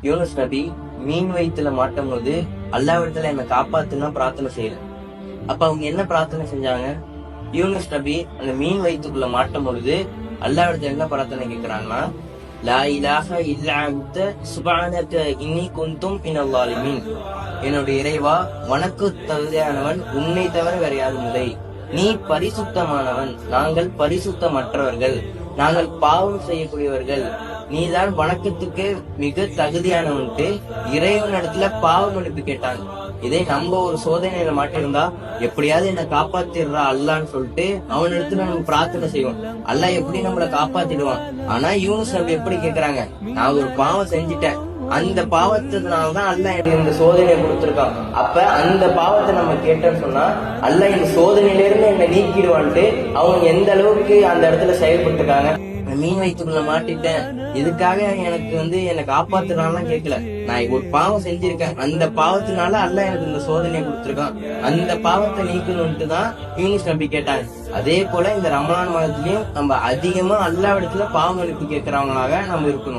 யூனுஸ் நபி மீன் வயிற்றுல மாட்டும் போது அல்லாஹ்விடத்துல என்னை காப்பாத்துனா பிரார்த்தனை செய்யல. அப்ப அவங்க என்ன பிரார்த்தனை செஞ்சாங்க? யூனுஸ் நபி அந்த மீன் வயிற்றுக்குள்ள மாட்டும் பொழுது அல்லாஹ்விடத்துல என்ன பிரார்த்தனை கேட்கிறாங்கன்னா, லா இலாஹ இல்லா அன்த சுப்ஹானக இன்னி குன்தும் மினல் ஸாலிமீன். என்னுடைய இறைவா, உனக்கு தகுதியானவன், உன்னை தவிர வேற யாரும் இல்லை. நீ பரிசுத்தமானவன், நாங்கள் பரிசுத்தமற்றவர்கள், நாங்கள் பாவம் செய்யக்கூடியவர்கள். நீதான் வணக்கத்துக்கு மிக தகுதியானவன்ட்டு இறைவன் இடத்துல பாவ மன்னிப்பு கேட்டாங்க. இதே நம்ம ஒரு சோதனையில மாட்டிருந்தா, எப்படியாவது என்ன காப்பாத்திடுறா அல்லான்னு சொல்லிட்டு அவன் இடத்துல நம்ம பிரார்த்தனை செய்வோம். அல்லாஹ் எப்படி நம்மளை காப்பாத்திடுவான். ஆனா யூனுஸ் நபி எப்படி கேக்குறாங்க, நான் ஒரு பாவம் செஞ்சுட்டேன், அந்த பாவத்தினால்தான் அல்லாஹ் எனக்கு இந்த சோதனையை கொடுத்திருக்கான். அப்ப அந்த பாவத்தை நம்ம கேட்டோம்னு சொன்னா அல்லாஹ் இந்த சோதனையில இருந்து என்னை நீக்கிடுவான்ட்டு அவங்க எந்த அளவுக்கு அந்த இடத்துல செயல்பட்டுருக்காங்க. மீன் வயிற்றுக்குள்ள மாட்டிட்டேன், இதுக்காக எனக்கு என்னை காப்பாத்துறான்லாம் கேட்கல. நான் ஒரு பாவம் செஞ்சிருக்கேன், அந்த பாவத்தினால அல்லாஹ் எனக்கு இந்த சோதனையை கொடுத்திருக்கான், அந்த பாவத்தை நீக்கணும்ட்டு தான் யூனுஸ் நபி கேட்டாங்க. அதே போல இந்த ரமலான் மாதத்திலயும் நம்ம அதிகமா அல்லாஹ்விடத்துல பாவ மன்னிப்பு கேட்கறவங்களாக நம்ம இருக்கணும்.